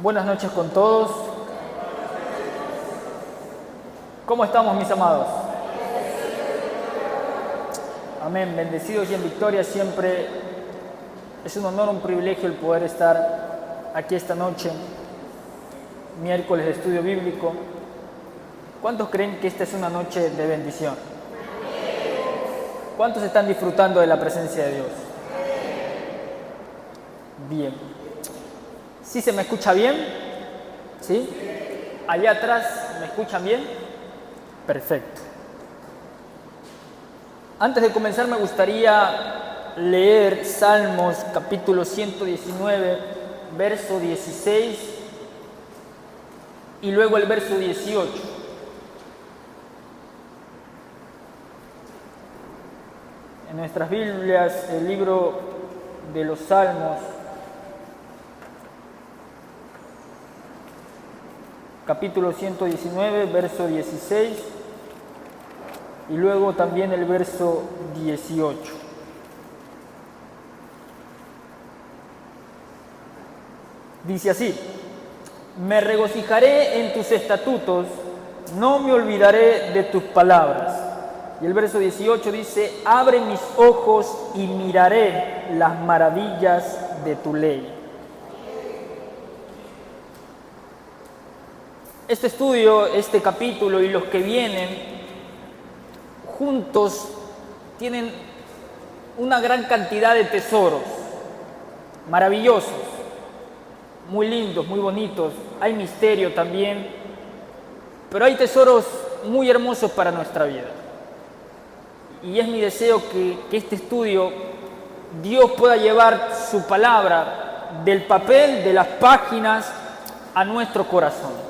Buenas noches con todos. ¿Cómo estamos, mis amados? Amén. Bendecidos y en victoria siempre. Es un honor, un privilegio el poder estar aquí esta noche, miércoles de estudio bíblico. ¿Cuántos creen que esta es una noche de bendición? ¿Cuántos están disfrutando de la presencia de Dios? Bien. ¿Sí se me escucha bien? ¿Sí? Allá atrás, ¿me escuchan bien? Perfecto. Antes de comenzar me gustaría leer Salmos capítulo 119, verso 16 y luego el verso 18. En nuestras Biblias, el libro de los Salmos, capítulo 119, verso 16 y luego también el verso 18. Dice así: me regocijaré en tus estatutos, no me olvidaré de tus palabras. Y el verso 18 dice: abre mis ojos y miraré las maravillas de tu ley. Este estudio, este capítulo y los que vienen juntos tienen una gran cantidad de tesoros maravillosos, muy lindos, muy bonitos. Hay misterio también, pero hay tesoros muy hermosos para nuestra vida. Y es mi deseo que este estudio Dios pueda llevar su palabra del papel, de las páginas, a nuestro corazón.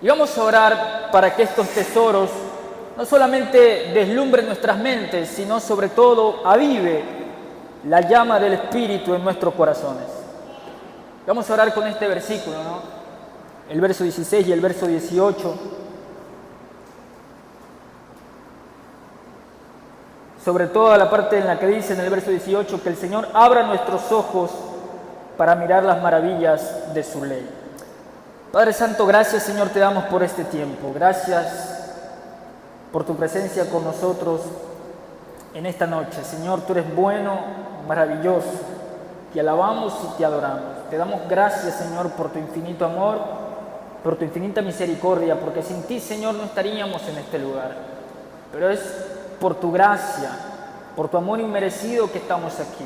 Y vamos a orar para que estos tesoros no solamente deslumbren nuestras mentes, sino sobre todo avive la llama del Espíritu en nuestros corazones. Vamos a orar con este versículo, ¿no? El verso 16 y el verso 18. Sobre todo la parte en la que dice en el verso 18 que el Señor abra nuestros ojos para mirar las maravillas de su ley. Padre Santo, gracias, Señor, te damos por este tiempo. Gracias por tu presencia con nosotros en esta noche. Señor, tú eres bueno, maravilloso. Te alabamos y te adoramos. Te damos gracias, Señor, por tu infinito amor, por tu infinita misericordia, porque sin ti, Señor, no estaríamos en este lugar. Pero es por tu gracia, por tu amor inmerecido que estamos aquí,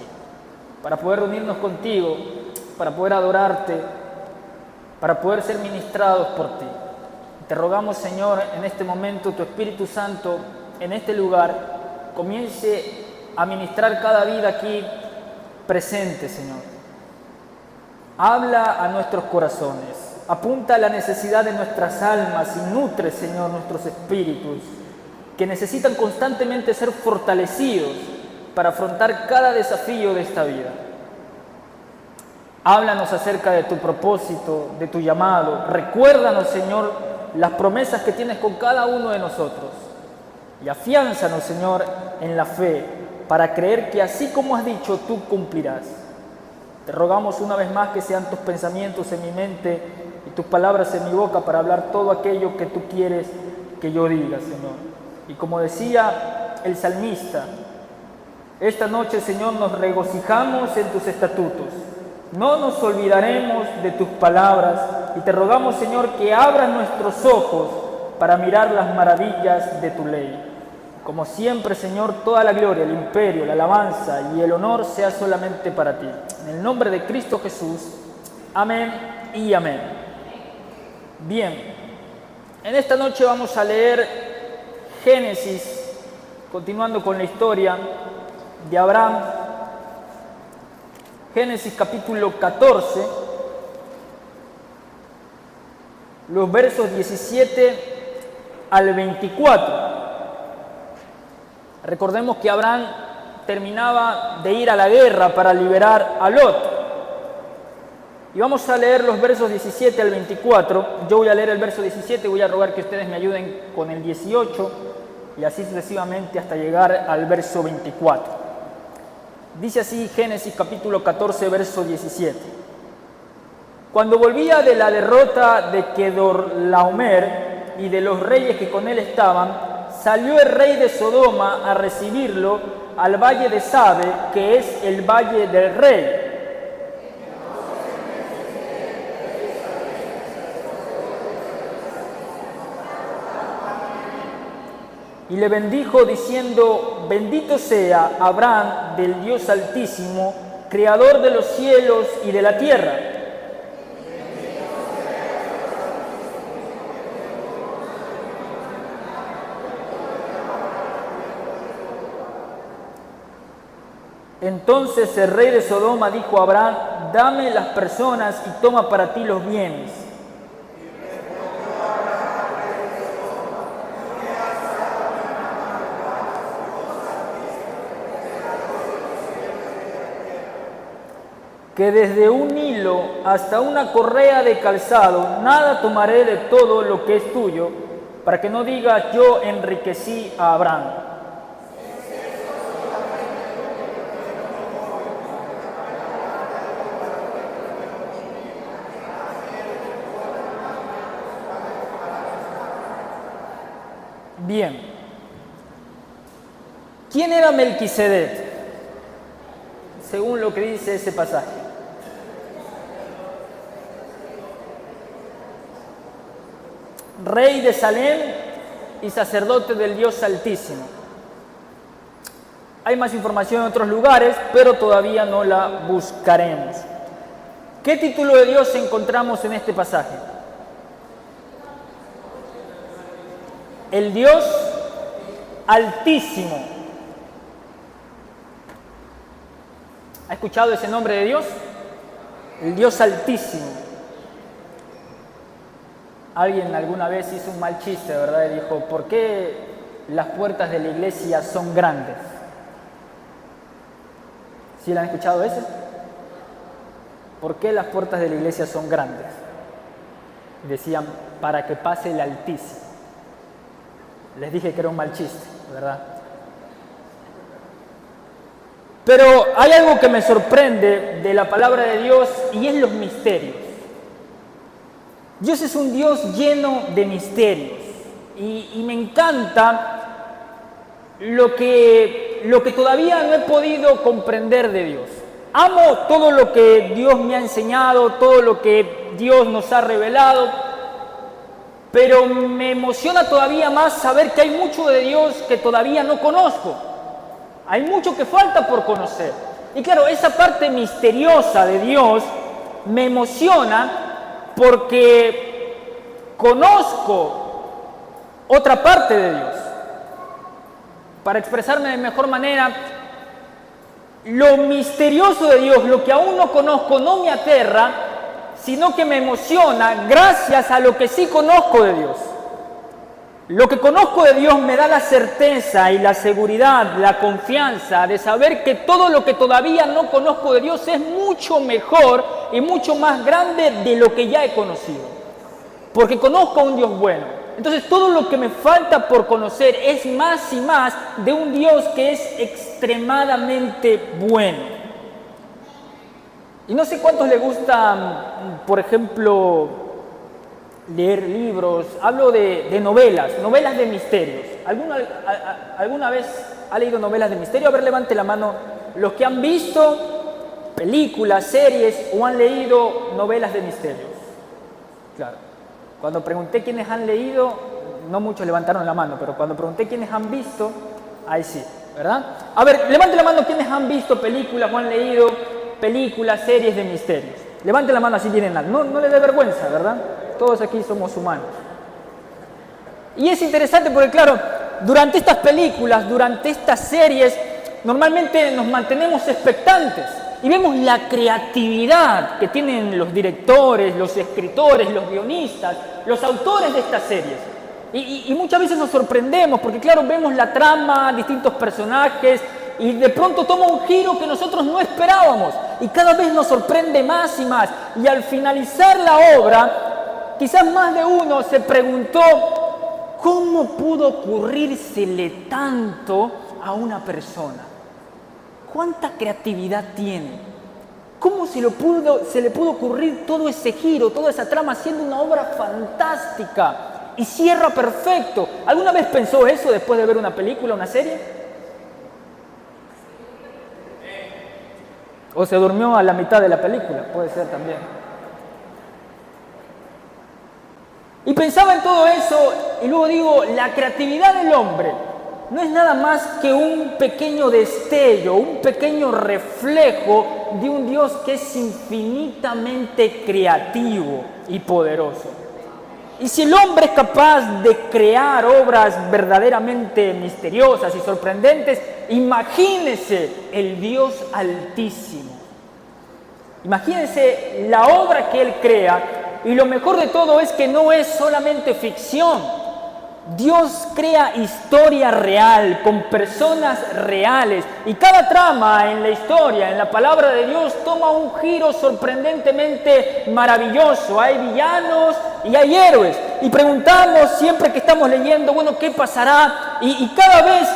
para poder reunirnos contigo, para poder adorarte, para poder ser ministrados por ti. Te rogamos, Señor, en este momento tu Espíritu Santo en este lugar comience a ministrar cada vida aquí presente, Señor. Habla a nuestros corazones, apunta a la necesidad de nuestras almas y nutre, Señor, nuestros espíritus, que necesitan constantemente ser fortalecidos para afrontar cada desafío de esta vida. Háblanos acerca de tu propósito, de tu llamado. Recuérdanos, Señor, las promesas que tienes con cada uno de nosotros. Y afiánzanos, Señor, en la fe, para creer que así como has dicho, tú cumplirás. Te rogamos una vez más que sean tus pensamientos en mi mente y tus palabras en mi boca para hablar todo aquello que tú quieres que yo diga, Señor. Y como decía el salmista, esta noche, Señor, nos regocijamos en tus estatutos. No nos olvidaremos de tus palabras y te rogamos, Señor, que abras nuestros ojos para mirar las maravillas de tu ley. Como siempre, Señor, toda la gloria, el imperio, la alabanza y el honor sea solamente para ti. En el nombre de Cristo Jesús. Amén y amén. Bien, en esta noche vamos a leer Génesis, continuando con la historia de Abraham. Génesis capítulo 14, los versos 17 al 24. Recordemos que Abraham terminaba de ir a la guerra para liberar a Lot. Y vamos a leer los versos 17 al 24. Yo voy a leer el verso 17 y voy a rogar que ustedes me ayuden con el 18 y así sucesivamente hasta llegar al verso 24. Dice así Génesis capítulo 14, verso 17. Cuando volvía de la derrota de Kedorlaomer y de los reyes que con él estaban, salió el rey de Sodoma a recibirlo al valle de Sabe, que es el valle del rey. Y le bendijo diciendo: bendito sea Abraham del Dios Altísimo, creador de los cielos y de la tierra. Entonces el rey de Sodoma dijo a Abraham: dame las personas y toma para ti los bienes. Que desde un hilo hasta una correa de calzado, nada tomaré de todo lo que es tuyo, para que no digas: yo enriquecí a Abraham. Bien. ¿Quién era Melquisedec? Según lo que dice ese pasaje. Rey de Salem y sacerdote del Dios Altísimo. Hay más información en otros lugares, pero todavía no la buscaremos. ¿Qué título de Dios encontramos en este pasaje? El Dios Altísimo. ¿Ha escuchado ese nombre de Dios? El Dios Altísimo. Alguien alguna vez hizo un mal chiste, ¿verdad? Y dijo: ¿por qué las puertas de la iglesia son grandes? ¿Sí la han escuchado ese? ¿Por qué las puertas de la iglesia son grandes? Decían: para que pase el Altísimo. Les dije que era un mal chiste, ¿verdad? Pero hay algo que me sorprende de la palabra de Dios y es los misterios. Dios es un Dios lleno de misterios y me encanta lo que todavía no he podido comprender de Dios. Amo todo lo que Dios me ha enseñado, todo lo que Dios nos ha revelado, pero me emociona todavía más saber que hay mucho de Dios que todavía no conozco. Hay mucho que falta por conocer. Y claro, esa parte misteriosa de Dios me emociona porque conozco otra parte de Dios. Para expresarme de mejor manera, lo misterioso de Dios, lo que aún no conozco, no me aterra, sino que me emociona gracias a lo que sí conozco de Dios. Lo que conozco de Dios me da la certeza y la seguridad, la confianza de saber que todo lo que todavía no conozco de Dios es mucho mejor y mucho más grande de lo que ya he conocido. Porque conozco a un Dios bueno. Entonces todo lo que me falta por conocer es más y más de un Dios que es extremadamente bueno. Y no sé cuántos les gusta, por ejemplo, leer libros. Hablo de novelas de misterios. ¿Alguna vez ha leído novelas de misterio? A ver, levante la mano los que han visto películas, series o han leído novelas de misterios. Claro. Cuando pregunté quiénes han leído, no muchos levantaron la mano, pero cuando pregunté quiénes han visto, ahí sí, ¿verdad? A ver, levante la mano quienes han visto películas o han leído películas, series de misterios. Levante la mano así tienen nada. No les dé vergüenza, ¿verdad? Todos aquí somos humanos. Y es interesante porque, claro, durante estas películas, durante estas series, normalmente nos mantenemos expectantes y vemos la creatividad que tienen los directores, los escritores, los guionistas, los autores de estas series. Y muchas veces nos sorprendemos porque, claro, vemos la trama, distintos personajes y de pronto toma un giro que nosotros no esperábamos y cada vez nos sorprende más y más. Y al finalizar la obra, quizás más de uno se preguntó: ¿cómo pudo ocurrírsele tanto a una persona? ¿Cuánta creatividad tiene? ¿Cómo se le pudo ocurrir todo ese giro, toda esa trama, siendo una obra fantástica y cierra perfecto? ¿Alguna vez pensó eso después de ver una película, una serie? O se durmió a la mitad de la película, puede ser también. Y pensaba en todo eso y luego digo, la creatividad del hombre no es nada más que un pequeño destello, un pequeño reflejo de un Dios que es infinitamente creativo y poderoso. Y si el hombre es capaz de crear obras verdaderamente misteriosas y sorprendentes, imagínese el Dios Altísimo. Imagínese la obra que Él crea, y lo mejor de todo es que no es solamente ficción. Dios crea historia real, con personas reales, y cada trama en la historia, en la palabra de Dios, toma un giro sorprendentemente maravilloso. Hay villanos y hay héroes, y preguntamos siempre que estamos leyendo, bueno, ¿qué pasará? Y cada vez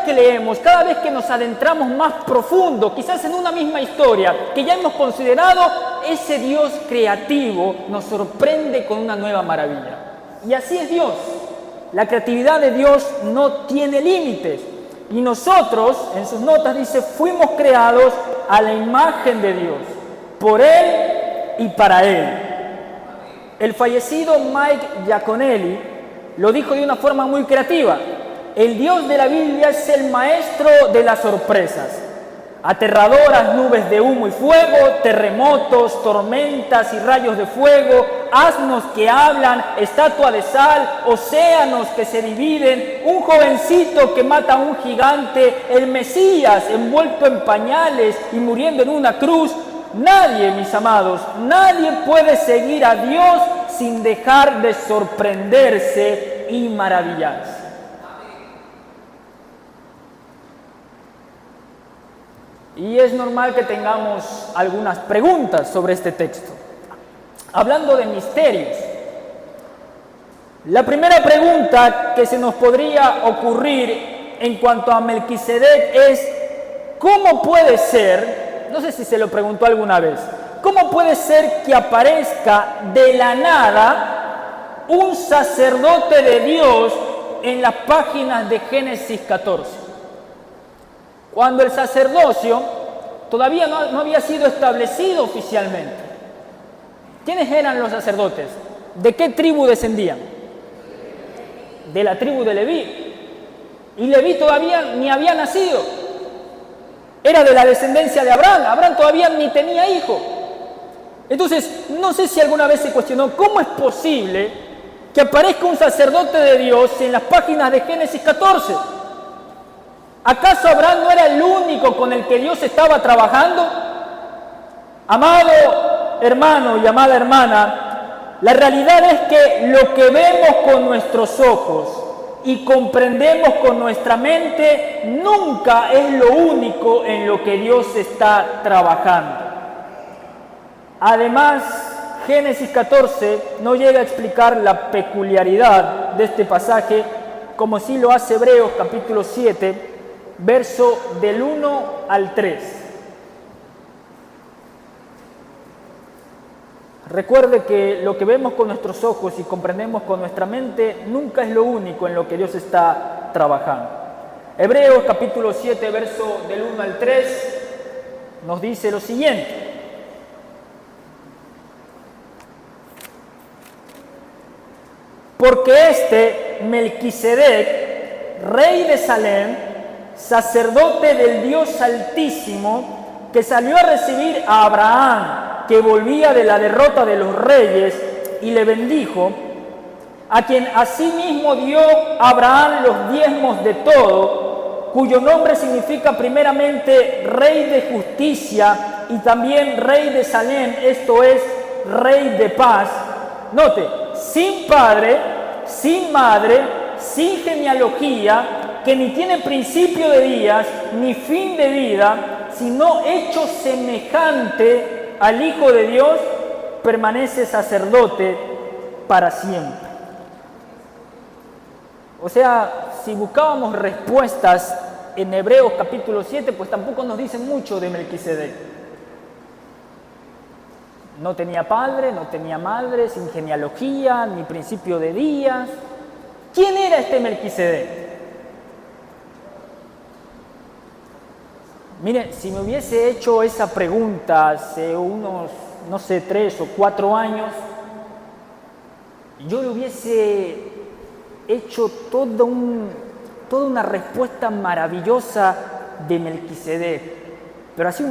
que leemos, cada vez que nos adentramos más profundo, quizás en una misma historia que ya hemos considerado, ese Dios creativo nos sorprende con una nueva maravilla. Y así es Dios. La creatividad de Dios no tiene límites. Y nosotros, en sus notas dice, fuimos creados a la imagen de Dios, por Él y para Él. El fallecido Mike Giaconelli lo dijo de una forma muy creativa. El Dios de la Biblia es el maestro de las sorpresas. Aterradoras nubes de humo y fuego, terremotos, tormentas y rayos de fuego, asnos que hablan, estatua de sal, océanos que se dividen, un jovencito que mata a un gigante, el Mesías envuelto en pañales y muriendo en una cruz. Nadie, mis amados, nadie puede seguir a Dios sin dejar de sorprenderse y maravillarse. Y es normal que tengamos algunas preguntas sobre este texto. Hablando de misterios, la primera pregunta que se nos podría ocurrir en cuanto a Melquisedec es, ¿cómo puede ser, no sé si se lo preguntó alguna vez, cómo puede ser que aparezca de la nada un sacerdote de Dios en las páginas de Génesis 14? Cuando el sacerdocio todavía no había sido establecido oficialmente. ¿Quiénes eran los sacerdotes? ¿De qué tribu descendían? De la tribu de Leví. Y Leví todavía ni había nacido. Era de la descendencia de Abraham. Abraham todavía ni tenía hijo. Entonces, no sé si alguna vez se cuestionó cómo es posible que aparezca un sacerdote de Dios en las páginas de Génesis 14. ¿Acaso Abraham no era el único con el que Dios estaba trabajando? Amado hermano y amada hermana, la realidad es que lo que vemos con nuestros ojos y comprendemos con nuestra mente nunca es lo único en lo que Dios está trabajando. Además, Génesis 14 no llega a explicar la peculiaridad de este pasaje como sí lo hace Hebreos capítulo 7, verso del 1 al 3. Recuerde que lo que vemos con nuestros ojos y comprendemos con nuestra mente nunca es lo único en lo que Dios está trabajando. Hebreos capítulo 7, verso del 1 al 3 nos dice lo siguiente. Porque este Melquisedec, rey de Salem, sacerdote del Dios Altísimo, que salió a recibir a Abraham, que volvía de la derrota de los reyes, y le bendijo, a quien asimismo dio a Abraham los diezmos de todo, cuyo nombre significa primeramente Rey de Justicia y también Rey de Salem, esto es, Rey de Paz. Note, sin padre, sin madre, sin genealogía, que ni tiene principio de días, ni fin de vida, sino hecho semejante al Hijo de Dios, permanece sacerdote para siempre. O sea, si buscábamos respuestas en Hebreos capítulo 7, pues tampoco nos dicen mucho de Melquisedec. No tenía padre, no tenía madre, sin genealogía, ni principio de días. ¿Quién era este Melquisedec? Mire, si me hubiese hecho esa pregunta hace unos, no sé, 3 o 4 años, yo le hubiese hecho toda una respuesta maravillosa de Melquisedec. Pero así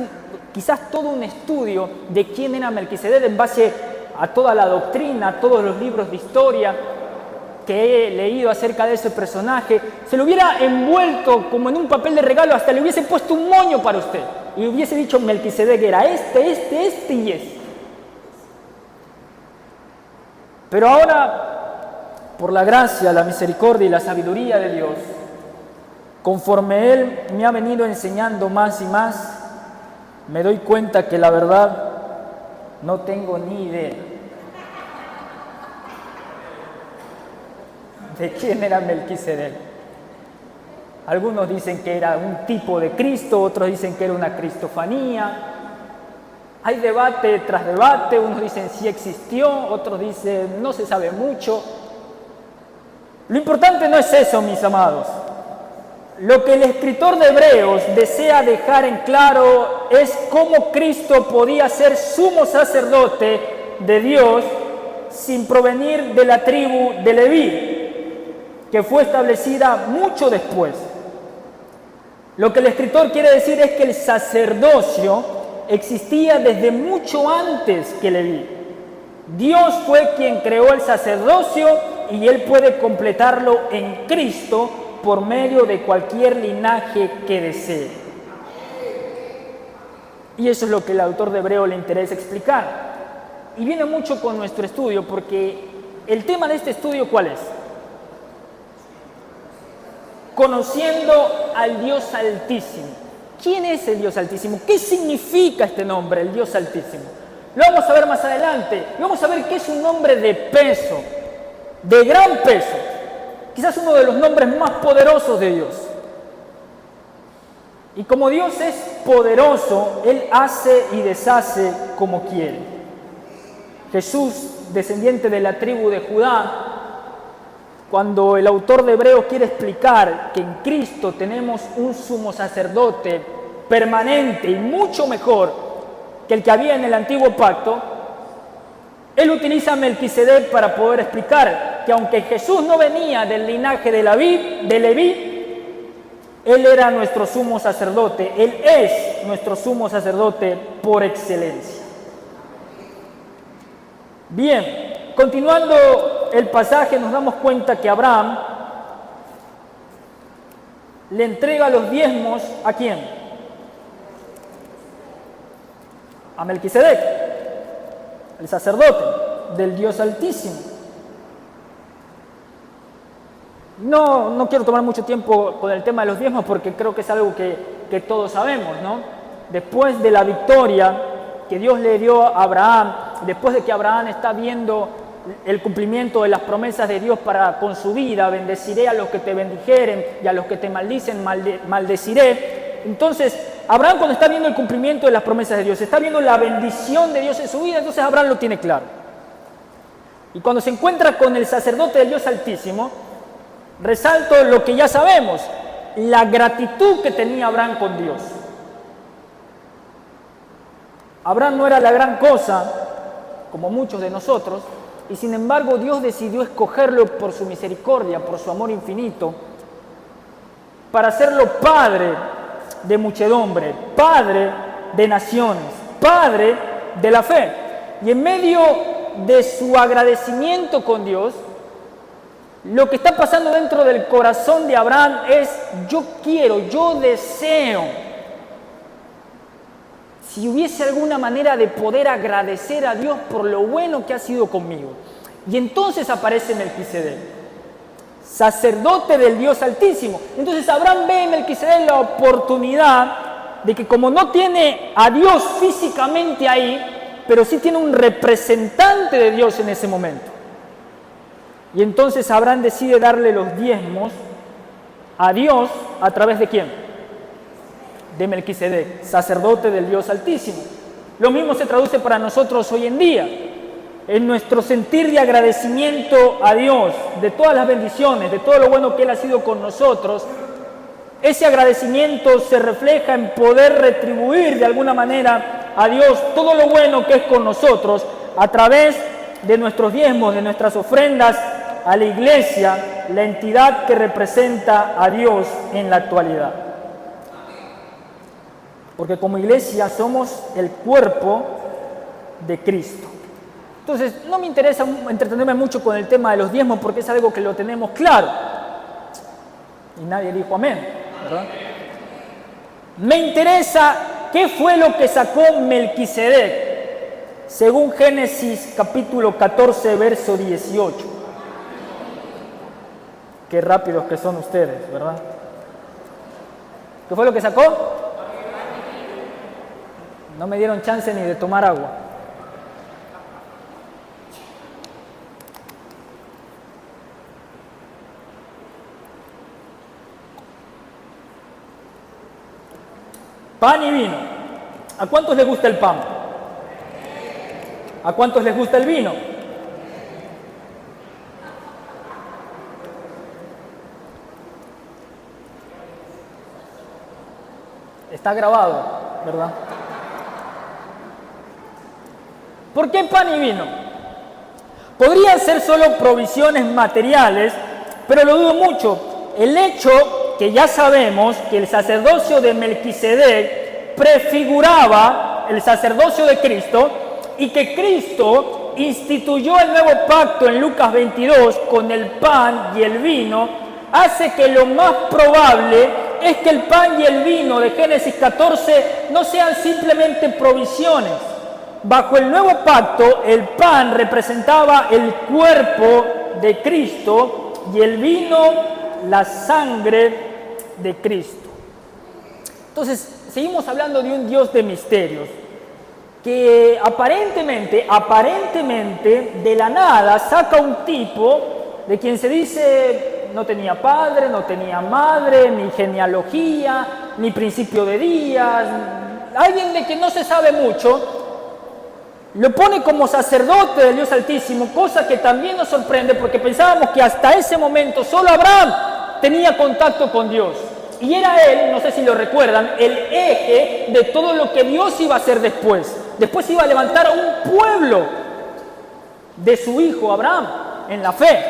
quizás todo un estudio de quién era Melquisedec en base a toda la doctrina, a todos los libros de historia que he leído acerca de ese personaje, se lo hubiera envuelto como en un papel de regalo, hasta le hubiese puesto un moño para usted y hubiese dicho Melquisedec era este y este. Pero ahora, por la gracia, la misericordia y la sabiduría de Dios, conforme Él me ha venido enseñando más y más, me doy cuenta que la verdad no tengo ni idea de quién era Melquisedec. Algunos dicen que era un tipo de Cristo, otros dicen que era una cristofanía. Hay debate tras debate, unos dicen sí existió, otros dicen no se sabe mucho. Lo importante no es eso, mis amados. Lo que el escritor de Hebreos desea dejar en claro es cómo Cristo podía ser sumo sacerdote de Dios sin provenir de la tribu de Leví, que fue establecida mucho después. Lo que el escritor quiere decir es que el sacerdocio existía desde mucho antes que Leví. Dios fue quien creó el sacerdocio y Él puede completarlo en Cristo por medio de cualquier linaje que desee. Y eso es lo que el autor de Hebreos le interesa explicar. Y viene mucho con nuestro estudio, porque el tema de este estudio, ¿cuál es? Conociendo al Dios Altísimo. ¿Quién es el Dios Altísimo? ¿Qué significa este nombre, el Dios Altísimo? Lo vamos a ver más adelante. Vamos a ver que es un nombre de peso, de gran peso. Quizás uno de los nombres más poderosos de Dios. Y como Dios es poderoso, Él hace y deshace como quiere. Jesús, descendiente de la tribu de Judá, cuando el autor de Hebreos quiere explicar que en Cristo tenemos un sumo sacerdote permanente y mucho mejor que el que había en el antiguo pacto, él utiliza a Melquisedec para poder explicar que aunque Jesús no venía del linaje de Leví, Él era nuestro sumo sacerdote, Él es nuestro sumo sacerdote por excelencia. Bien, continuando el pasaje nos damos cuenta que Abraham le entrega los diezmos ¿a quién? A Melquisedec, el sacerdote del Dios Altísimo. No quiero tomar mucho tiempo con el tema de los diezmos porque creo que es algo que todos sabemos, ¿no? Después de la victoria que Dios le dio a Abraham, después de que Abraham está viendo el cumplimiento de las promesas de Dios para con su vida, bendeciré a los que te bendijeren y a los que te maldicen maldeciré. Entonces, Abraham cuando está viendo el cumplimiento de las promesas de Dios, está viendo la bendición de Dios en su vida, entonces Abraham lo tiene claro. Y cuando se encuentra con el sacerdote del Dios Altísimo, resalto lo que ya sabemos, la gratitud que tenía Abraham con Dios. Abraham no era la gran cosa, como muchos de nosotros, y sin embargo Dios decidió escogerlo por su misericordia, por su amor infinito, para hacerlo padre de muchedumbre, padre de naciones, padre de la fe. Y en medio de su agradecimiento con Dios, lo que está pasando dentro del corazón de Abraham es: yo deseo, si hubiese alguna manera de poder agradecer a Dios por lo bueno que ha sido conmigo. Y entonces aparece Melquisedec, sacerdote del Dios Altísimo. Entonces Abraham ve en Melquisedec la oportunidad de que, como no tiene a Dios físicamente ahí, pero sí tiene un representante de Dios en ese momento. Y entonces Abraham decide darle los diezmos a Dios a través de ¿quién? De Melquisedec, sacerdote del Dios Altísimo. Lo mismo se traduce para nosotros hoy en día. En nuestro sentir de agradecimiento a Dios, de todas las bendiciones, de todo lo bueno que Él ha sido con nosotros, ese agradecimiento se refleja en poder retribuir de alguna manera a Dios todo lo bueno que es con nosotros a través de nuestros diezmos, de nuestras ofrendas a la iglesia, la entidad que representa a Dios en la actualidad. Porque como iglesia somos el cuerpo de Cristo. Entonces, no me interesa entretenerme mucho con el tema de los diezmos porque es algo que lo tenemos claro. Y nadie dijo amén, ¿verdad? Me interesa qué fue lo que sacó Melquisedec, según Génesis capítulo 14, verso 18. Qué rápidos que son ustedes, ¿verdad? ¿Qué fue lo que sacó? No me dieron chance ni de tomar agua. Pan y vino. ¿A cuántos les gusta el pan? ¿A cuántos les gusta el vino? Está grabado, ¿verdad? ¿Por qué pan y vino? Podrían ser solo provisiones materiales, pero lo dudo mucho. El hecho que ya sabemos que el sacerdocio de Melquisedec prefiguraba el sacerdocio de Cristo y que Cristo instituyó el nuevo pacto en Lucas 22 con el pan y el vino, hace que lo más probable es que el pan y el vino de Génesis 14 no sean simplemente provisiones. Bajo el nuevo pacto, el pan representaba el cuerpo de Cristo y el vino la sangre de Cristo. Entonces, seguimos hablando de un Dios de misterios que aparentemente, de la nada saca un tipo de quien se dice no tenía padre, no tenía madre, ni genealogía, ni principio de días, alguien de quien no se sabe mucho. Lo pone como sacerdote del Dios Altísimo, cosa que también nos sorprende porque pensábamos que hasta ese momento solo Abraham tenía contacto con Dios. Y era él, no sé si lo recuerdan, el eje de todo lo que Dios iba a hacer después. Después iba a levantar a un pueblo de su hijo Abraham en la fe.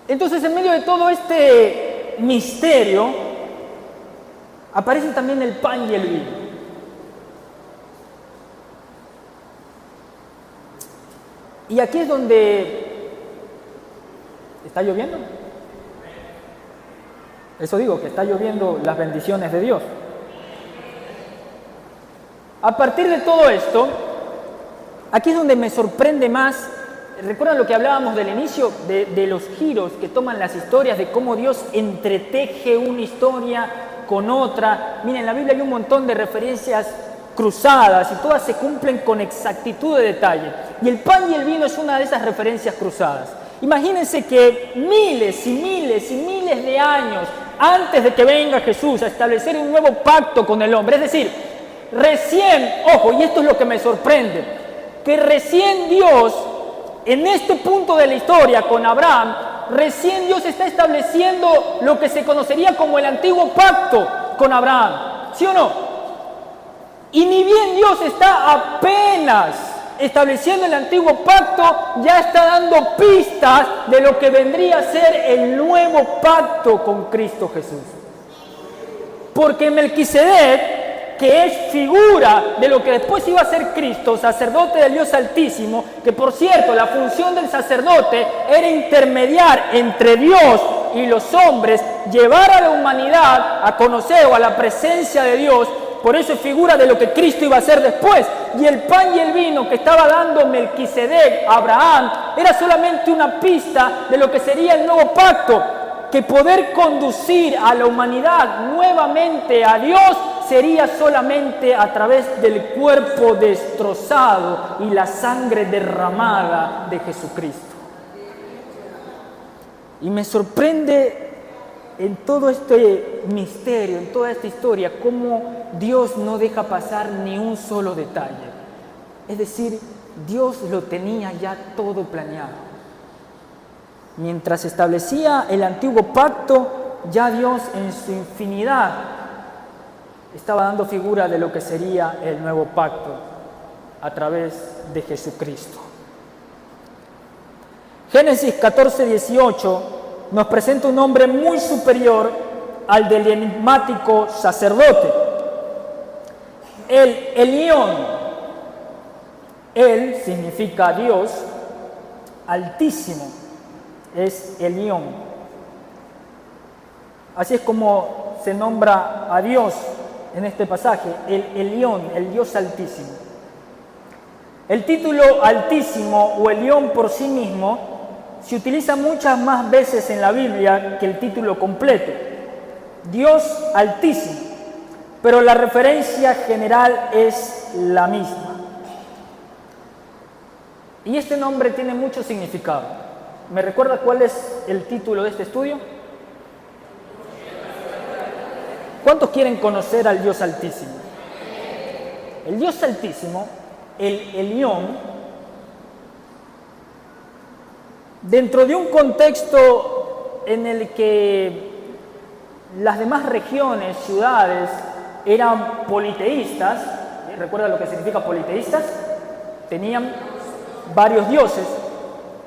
Entonces, en medio de todo este misterio, aparece también el pan y el vino. Y aquí es donde está lloviendo. Eso digo, que está lloviendo las bendiciones de Dios. A partir de todo esto, aquí es donde me sorprende más. ¿Recuerdan lo que hablábamos del inicio? De los giros que toman las historias, de cómo Dios entreteje una historia con otra. Miren, en la Biblia hay un montón de referencias cruzadas y todas se cumplen con exactitud de detalle. Y el pan y el vino es una de esas referencias cruzadas. Imagínense que miles y miles y miles de años antes de que venga Jesús a establecer un nuevo pacto con el hombre, es decir, recién, ojo, y esto es lo que me sorprende, que recién Dios, en este punto de la historia con Abraham, recién Dios está estableciendo lo que se conocería como el antiguo pacto con Abraham, ¿sí o no? Y ni bien Dios está apenas estableciendo el antiguo pacto, ya está dando pistas de lo que vendría a ser el nuevo pacto con Cristo Jesús. Porque Melquisedec, que es figura de lo que después iba a ser Cristo, sacerdote del Dios Altísimo, que por cierto, la función del sacerdote era intermediar entre Dios y los hombres, llevar a la humanidad a conocer o a la presencia de Dios. Por eso es figura de lo que Cristo iba a hacer después. Y el pan y el vino que estaba dando Melquisedec a Abraham era solamente una pista de lo que sería el nuevo pacto, que poder conducir a la humanidad nuevamente a Dios sería solamente a través del cuerpo destrozado y la sangre derramada de Jesucristo. Y me sorprende en todo este misterio, en toda esta historia, cómo Dios no deja pasar ni un solo detalle. Es decir, Dios lo tenía ya todo planeado. Mientras establecía el antiguo pacto, ya Dios en su infinidad estaba dando figura de lo que sería el nuevo pacto a través de Jesucristo. Génesis 14, 18 nos presenta un hombre muy superior al del enigmático sacerdote. El Elión, él significa Dios altísimo, es Elión. Así es como se nombra a Dios en este pasaje, el Elión, el Dios altísimo. El título altísimo o Elión por sí mismo se utiliza muchas más veces en la Biblia que el título completo, Dios altísimo, pero la referencia general es la misma. Y este nombre tiene mucho significado. ¿Me recuerda cuál es el título de este estudio? ¿Cuántos quieren conocer al Dios altísimo? El Dios altísimo, el Elión, dentro de un contexto en el que las demás regiones, ciudades, eran politeístas, ¿recuerda lo que significa politeístas? Tenían varios dioses.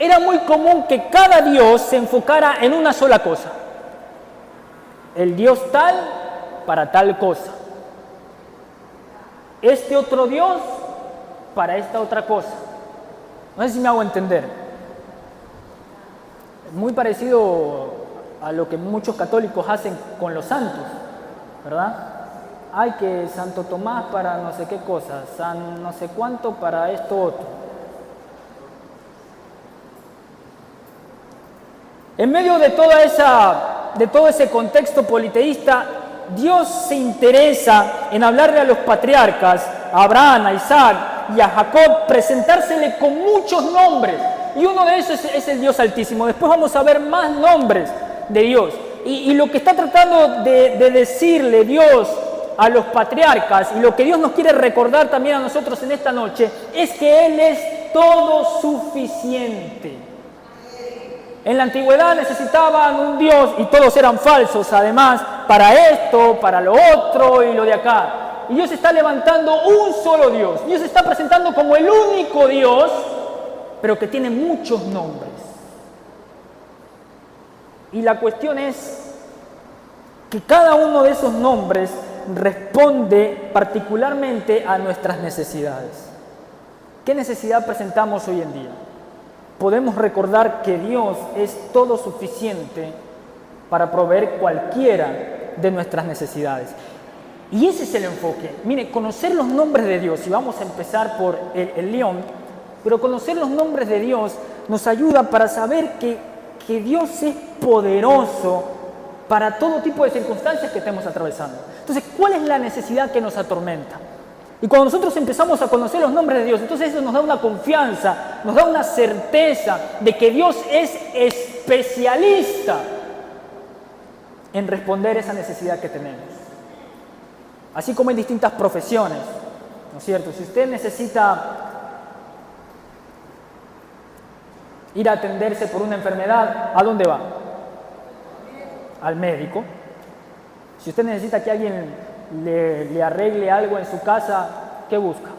Era muy común que cada dios se enfocara en una sola cosa. El dios tal para tal cosa. Este otro dios para esta otra cosa. No sé si me hago entender. Muy parecido a lo que muchos católicos hacen con los santos, ¿verdad? Ay, que Santo Tomás para no sé qué cosa, San no sé cuánto para esto otro. En medio de todo ese contexto politeísta, Dios se interesa en hablarle a los patriarcas, a Abraham, a Isaac y a Jacob, presentársele con muchos nombres. Y uno de esos es el Dios Altísimo. Después vamos a ver más nombres de Dios. Y lo que está tratando de decirle Dios a los patriarcas, y lo que Dios nos quiere recordar también a nosotros en esta noche, es que Él es todo suficiente. En la antigüedad necesitaban un Dios, y todos eran falsos, además, para esto, para lo otro y lo de acá. Y Dios está levantando un solo Dios. Dios se está presentando como el único Dios, pero que tiene muchos nombres. Y la cuestión es que cada uno de esos nombres responde particularmente a nuestras necesidades. ¿Qué necesidad presentamos hoy en día? Podemos recordar que Dios es todo suficiente para proveer cualquiera de nuestras necesidades. Y ese es el enfoque. Mire, conocer los nombres de Dios, y vamos a empezar por el León, pero conocer los nombres de Dios nos ayuda para saber que Dios es poderoso para todo tipo de circunstancias que estemos atravesando. Entonces, ¿cuál es la necesidad que nos atormenta? Y cuando nosotros empezamos a conocer los nombres de Dios, entonces eso nos da una confianza, nos da una certeza de que Dios es especialista en responder esa necesidad que tenemos. Así como hay distintas profesiones, ¿no es cierto? Si usted necesita ir a atenderse por una enfermedad, ¿a dónde va? Al médico. Si usted necesita que alguien le arregle algo en su casa, ¿qué busca?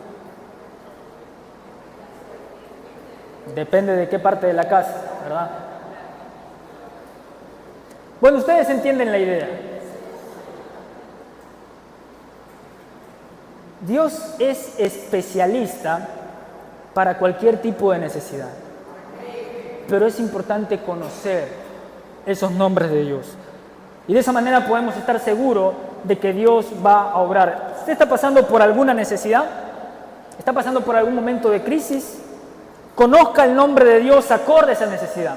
Depende de qué parte de la casa, ¿verdad? Bueno, ustedes entienden la idea. Dios es especialista para cualquier tipo de necesidad. Pero es importante conocer esos nombres de Dios. Y de esa manera podemos estar seguros de que Dios va a obrar. ¿Usted está pasando por alguna necesidad? ¿Está pasando por algún momento de crisis? Conozca el nombre de Dios acorde a esa necesidad.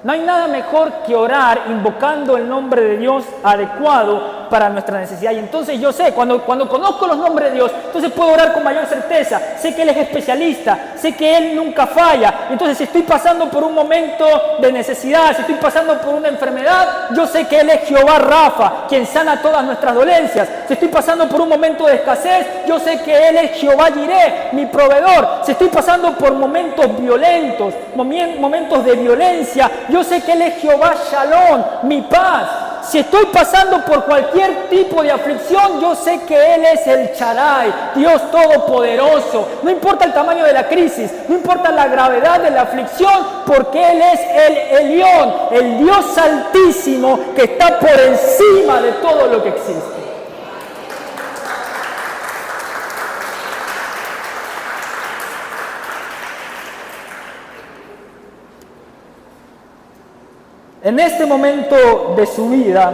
No hay nada mejor que orar invocando el nombre de Dios adecuado para nuestra necesidad. Y entonces yo sé, cuando conozco los nombres de Dios, entonces puedo orar con mayor certeza. Sé que Él es especialista, sé que Él nunca falla. Entonces si estoy pasando por un momento de necesidad, si estoy pasando por una enfermedad, yo sé que Él es Jehová Rafa, quien sana todas nuestras dolencias. Si estoy pasando por un momento de escasez, yo sé que Él es Jehová Jireh, mi proveedor. Si estoy pasando por momentos violentos, momentos de violencia, yo sé que Él es Jehová Shalom, mi paz. Si estoy pasando por cualquier tipo de aflicción, yo sé que Él es el Shaddai, Dios Todopoderoso. No importa el tamaño de la crisis, no importa la gravedad de la aflicción, porque Él es el Elión, el Dios Altísimo que está por encima de todo lo que existe. En este momento de su vida,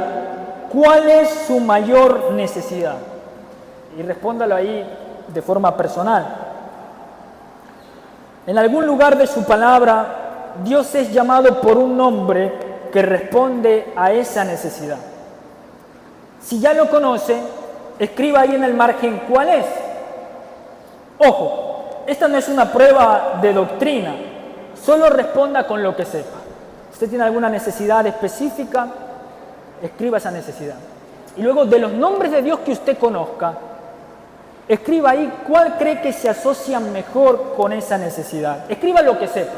¿cuál es su mayor necesidad? Y respóndalo ahí de forma personal. En algún lugar de su palabra, Dios es llamado por un nombre que responde a esa necesidad. Si ya lo conoce, escriba ahí en el margen cuál es. Ojo, esta no es una prueba de doctrina, solo responda con lo que sepa. Usted tiene alguna necesidad específica, escriba esa necesidad. Y luego de los nombres de Dios que usted conozca, escriba ahí cuál cree que se asocia mejor con esa necesidad. Escriba lo que sepa.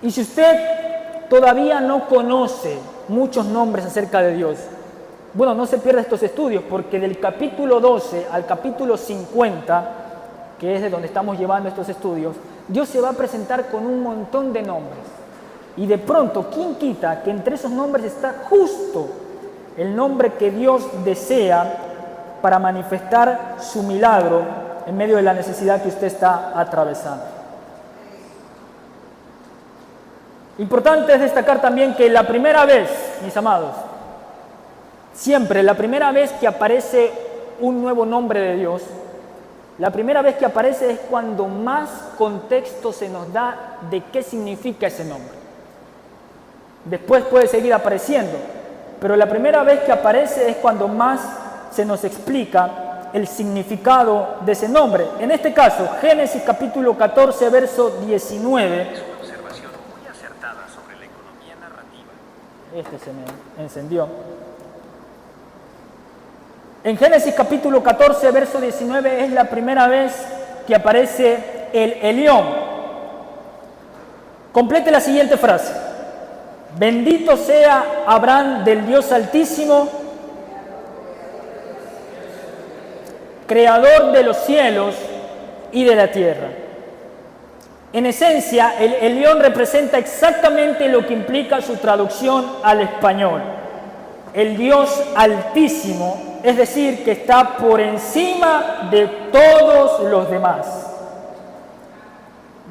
Y si usted todavía no conoce muchos nombres acerca de Dios, bueno, no se pierda estos estudios, porque del capítulo 12 al capítulo 50, que es de donde estamos llevando estos estudios, Dios se va a presentar con un montón de nombres. Y de pronto, ¿quién quita que entre esos nombres está justo el nombre que Dios desea para manifestar su milagro en medio de la necesidad que usted está atravesando? Importante es destacar también que la primera vez, mis amados, siempre la primera vez que aparece un nuevo nombre de Dios, la primera vez que aparece es cuando más contexto se nos da de qué significa ese nombre. Después puede seguir apareciendo, pero la primera vez que aparece es cuando más se nos explica el significado de ese nombre. En este caso, Génesis capítulo 14, verso 19. Es una observación muy acertada sobre la economía narrativa. Este se me encendió. En Génesis capítulo 14, verso 19, es la primera vez que aparece el Elión. Complete la siguiente frase. Bendito sea Abraham del Dios Altísimo, creador de los cielos y de la tierra. En esencia, el Elión representa exactamente lo que implica su traducción al español. El Dios Altísimo, es decir, que está por encima de todos los demás.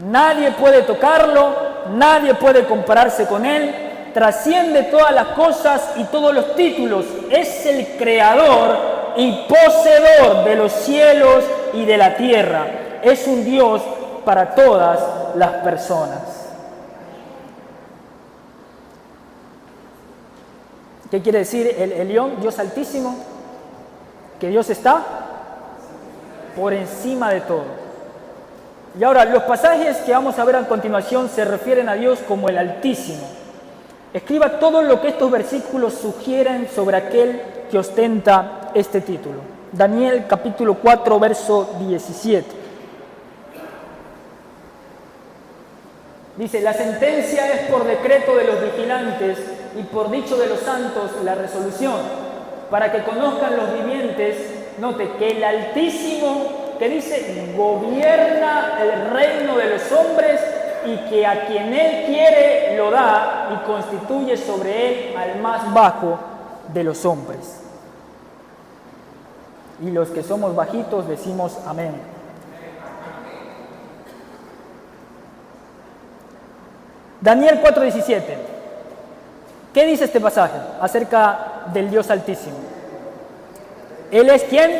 Nadie puede tocarlo, nadie puede compararse con Él, trasciende todas las cosas y todos los títulos. Es el creador y poseedor de los cielos y de la tierra. Es un Dios para todas las personas. ¿Qué quiere decir el Elión, Dios Altísimo? Que Dios está por encima de todo. Y ahora, los pasajes que vamos a ver a continuación se refieren a Dios como el Altísimo. Escriba todo lo que estos versículos sugieren sobre aquel que ostenta este título. Daniel capítulo 4, verso 17. Dice, la sentencia es por decreto de los vigilantes y por dicho de los santos la resolución, para que conozcan los vivientes, note, que el Altísimo, que dice, gobierna el reino de los hombres y que a quien Él quiere lo da y constituye sobre Él al más bajo de los hombres. Y los que somos bajitos decimos amén. Daniel 4:17. ¿Qué dice este pasaje acerca del Dios Altísimo? Él es quien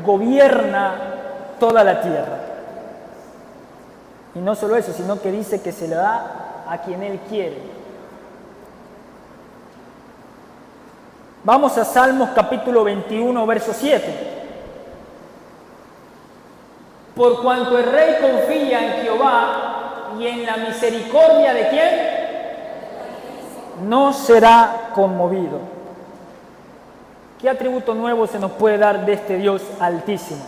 gobierna toda la tierra. Y no solo eso, sino que dice que se le da a quien Él quiere. Vamos a Salmos capítulo 21, verso 7. Por cuanto el rey confía en Jehová y en la misericordia de ¿quién? No será conmovido. ¿Qué atributo nuevo se nos puede dar de este Dios altísimo?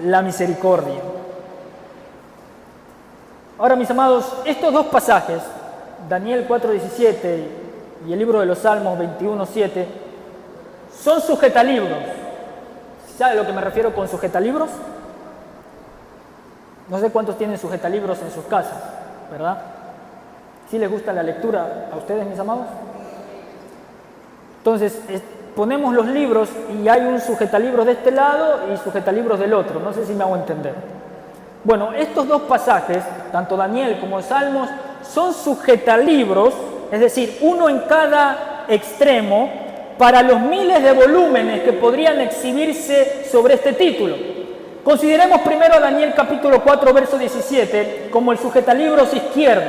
La misericordia. Ahora, mis amados, estos dos pasajes, Daniel 4:17 y el libro de los Salmos 21:7, son sujetalibros. ¿Sabe a lo que me refiero con sujetalibros? No sé cuántos tienen sujetalibros en sus casas, ¿verdad? ¿Sí les gusta la lectura a ustedes, mis amados? Entonces, ponemos los libros y hay un sujetalibros de este lado y sujetalibros del otro. No sé si me hago entender. Bueno, estos dos pasajes, tanto Daniel como Salmos, son sujetalibros, es decir, uno en cada extremo, para los miles de volúmenes que podrían exhibirse sobre este título. Consideremos primero a Daniel capítulo 4, verso 17, como el sujetalibros izquierdo.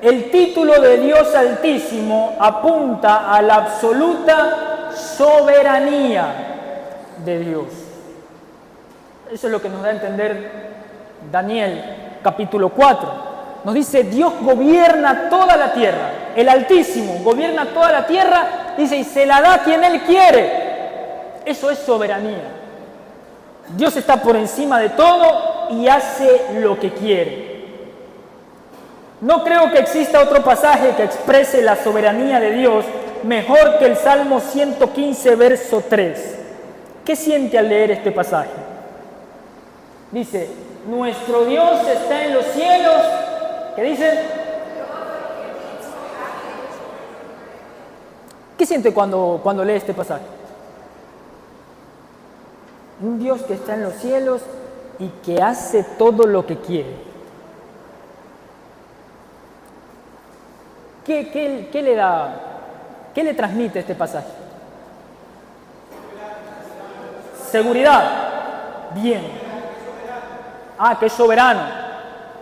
El título de Dios Altísimo apunta a la absoluta soberanía de Dios. Eso es lo que nos da a entender Daniel capítulo 4. Nos dice, Dios gobierna toda la tierra. El Altísimo gobierna toda la tierra, dice, y se la da a quien Él quiere. Eso es soberanía. Dios está por encima de todo y hace lo que quiere. No creo que exista otro pasaje que exprese la soberanía de Dios mejor que el Salmo 115, verso 3. ¿Qué siente al leer este pasaje? Dice, nuestro Dios está en los cielos. ¿Qué dice? ¿Qué siente cuando lee este pasaje? Un Dios que está en los cielos y que hace todo lo que quiere. ¿Qué le da? ¿Qué le transmite este pasaje? Seguridad. Bien. Que es soberano.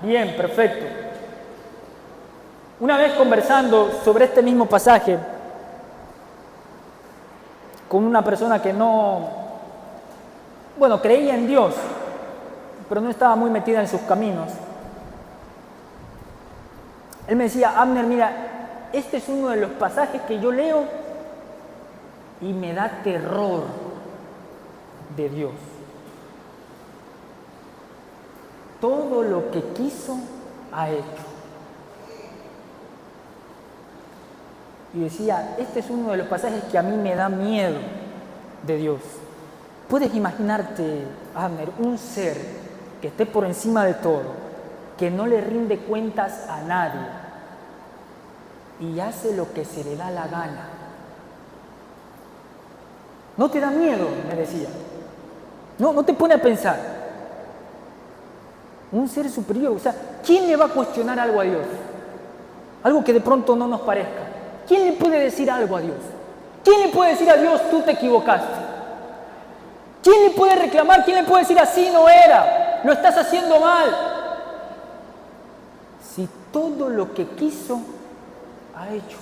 Bien, perfecto. Una vez conversando sobre este mismo pasaje con una persona que creía en Dios, pero no estaba muy metida en sus caminos. Él me decía, Abner, mira, este es uno de los pasajes que yo leo y me da terror de Dios. Todo lo que quiso, ha hecho. Y decía, este es uno de los pasajes que a mí me da miedo de Dios. ¿Puedes imaginarte, Abner, un ser que esté por encima de todo, que no le rinde cuentas a nadie y hace lo que se le da la gana? ¿No te da miedo? Me decía. No te pone a pensar. Un ser superior, o sea, ¿quién le va a cuestionar algo a Dios? Algo que de pronto no nos parezca. ¿Quién le puede decir algo a Dios? ¿Quién le puede decir a Dios, tú te equivocaste? ¿Quién le puede reclamar? ¿Quién le puede decir, así no era? Lo estás haciendo mal. Si todo lo que quiso, ha hecho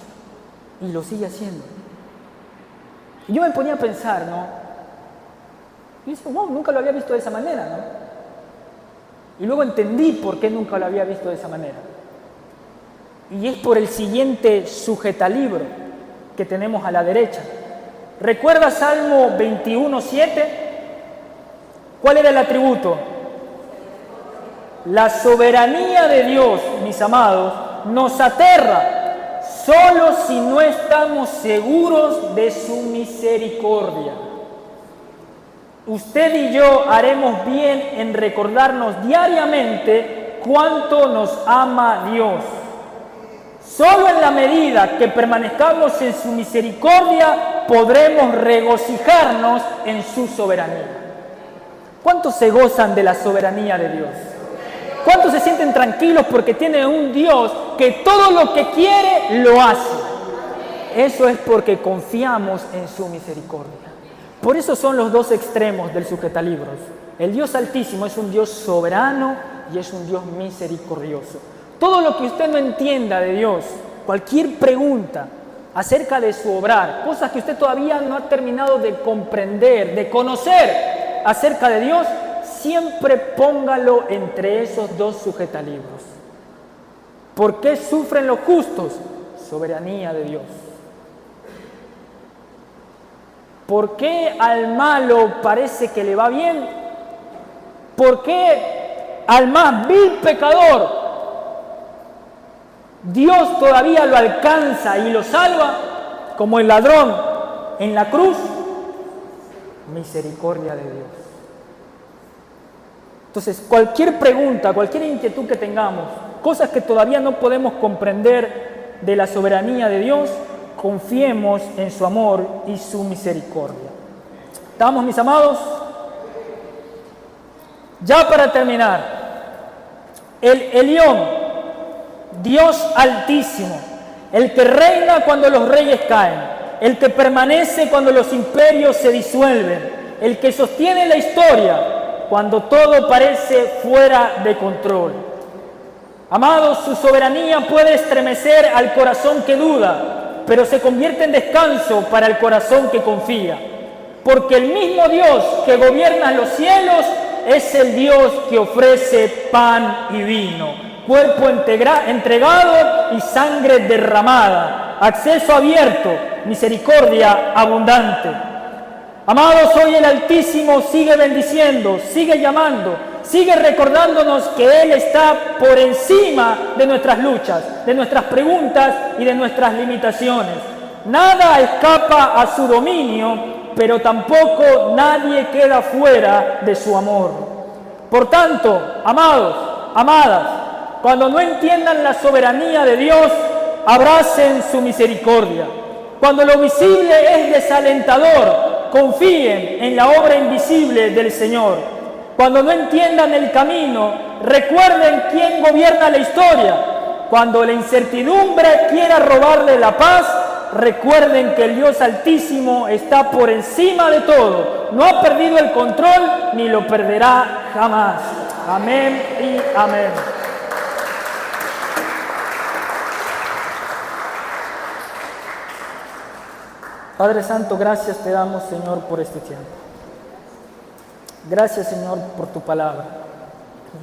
y lo sigue haciendo. Y yo me ponía a pensar, ¿no? Y dije, wow, nunca lo había visto de esa manera, ¿no? Y luego entendí por qué nunca lo había visto de esa manera. Y es por el siguiente sujetalibro que tenemos a la derecha. ¿Recuerda Salmo 21:7? ¿Cuál era el atributo? La soberanía de Dios, mis amados, nos aterra solo si no estamos seguros de su misericordia. Usted y yo haremos bien en recordarnos diariamente cuánto nos ama Dios. Solo en la medida que permanezcamos en su misericordia podremos regocijarnos en su soberanía. ¿Cuántos se gozan de la soberanía de Dios? ¿Cuántos se sienten tranquilos porque tienen un Dios que todo lo que quiere lo hace? Eso es porque confiamos en su misericordia. Por eso son los dos extremos del sujetalibros. El Dios Altísimo es un Dios soberano y es un Dios misericordioso. Todo lo que usted no entienda de Dios, cualquier pregunta, acerca de su obrar, cosas que usted todavía no ha terminado de comprender, de conocer acerca de Dios, siempre póngalo entre esos dos sujetalibros. ¿Por qué sufren los justos? Soberanía de Dios. ¿Por qué al malo parece que le va bien? ¿Por qué al más vil pecador Dios todavía lo alcanza y lo salva? Como el ladrón en la cruz. Misericordia de Dios. Entonces, cualquier pregunta, cualquier inquietud que tengamos, cosas que todavía no podemos comprender de la soberanía de Dios, confiemos en su amor y su misericordia. ¿Estamos, mis amados? Ya para terminar, el Elión, Dios altísimo, el que reina cuando los reyes caen, el que permanece cuando los imperios se disuelven, el que sostiene la historia cuando todo parece fuera de control. Amados, su soberanía puede estremecer al corazón que duda, pero se convierte en descanso para el corazón que confía. Porque el mismo Dios que gobierna los cielos es el Dios que ofrece pan y vino, cuerpo entregado y sangre derramada, acceso abierto, misericordia abundante. Amados, hoy el Altísimo sigue bendiciendo, sigue llamando, sigue recordándonos que Él está por encima de nuestras luchas, de nuestras preguntas y de nuestras limitaciones. Nada escapa a su dominio, pero tampoco nadie queda fuera de su amor. Por tanto, amados, amadas, cuando no entiendan la soberanía de Dios, abracen su misericordia. Cuando lo visible es desalentador, confíen en la obra invisible del Señor. Cuando no entiendan el camino, recuerden quién gobierna la historia. Cuando la incertidumbre quiera robarle la paz, recuerden que el Dios Altísimo está por encima de todo. No ha perdido el control ni lo perderá jamás. Amén y amén. Padre Santo, gracias te damos, Señor, por este tiempo. Gracias, Señor, por tu palabra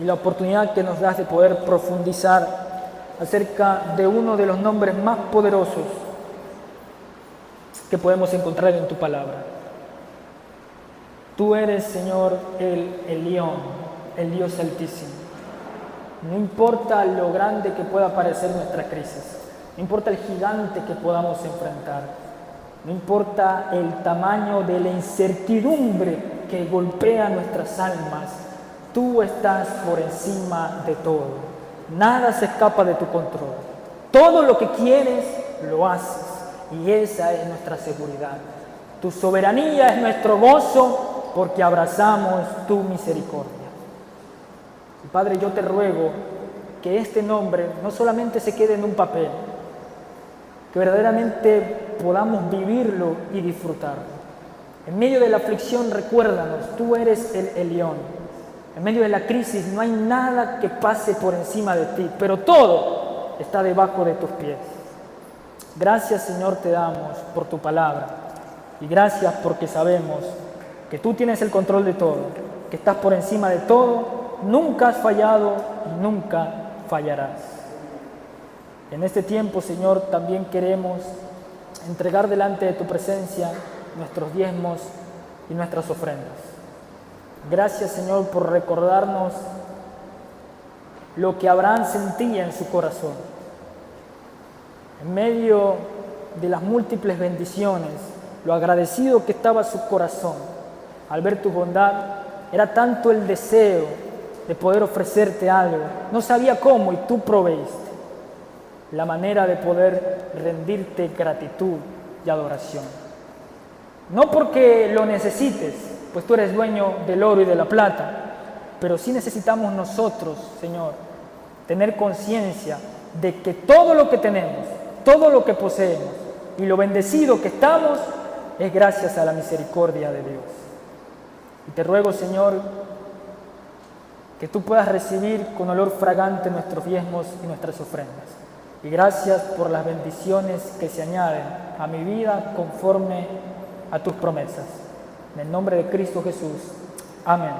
y la oportunidad que nos das de poder profundizar acerca de uno de los nombres más poderosos que podemos encontrar en tu palabra. Tú eres, Señor, el Elión, el Dios Altísimo. No importa lo grande que pueda parecer nuestra crisis, no importa el gigante que podamos enfrentar, no importa el tamaño de la incertidumbre que golpea nuestras almas, tú estás por encima de todo. Nada se escapa de tu control. Todo lo que quieres, lo haces. Y esa es nuestra seguridad. Tu soberanía es nuestro gozo porque abrazamos tu misericordia. Y Padre, yo te ruego que este nombre no solamente se quede en un papel, que verdaderamente podamos vivirlo y disfrutarlo. En medio de la aflicción, recuérdanos, tú eres el Elión. En medio de la crisis no hay nada que pase por encima de ti, pero todo está debajo de tus pies. Gracias, Señor, te damos por tu palabra y gracias porque sabemos que tú tienes el control de todo, que estás por encima de todo, nunca has fallado y nunca fallarás. En este tiempo, Señor, también queremos entregar delante de tu presencia nuestros diezmos y nuestras ofrendas. Gracias, Señor, por recordarnos lo que Abraham sentía en su corazón. En medio de las múltiples bendiciones, lo agradecido que estaba su corazón al ver tu bondad, era tanto el deseo de poder ofrecerte algo. No sabía cómo y tú proveíste la manera de poder rendirte gratitud y adoración. No porque lo necesites, pues tú eres dueño del oro y de la plata, pero sí necesitamos nosotros, Señor, tener conciencia de que todo lo que tenemos, todo lo que poseemos y lo bendecido que estamos es gracias a la misericordia de Dios. Y te ruego, Señor, que tú puedas recibir con olor fragante nuestros diezmos y nuestras ofrendas. Y gracias por las bendiciones que se añaden a mi vida conforme a tus promesas. En el nombre de Cristo Jesús. Amén.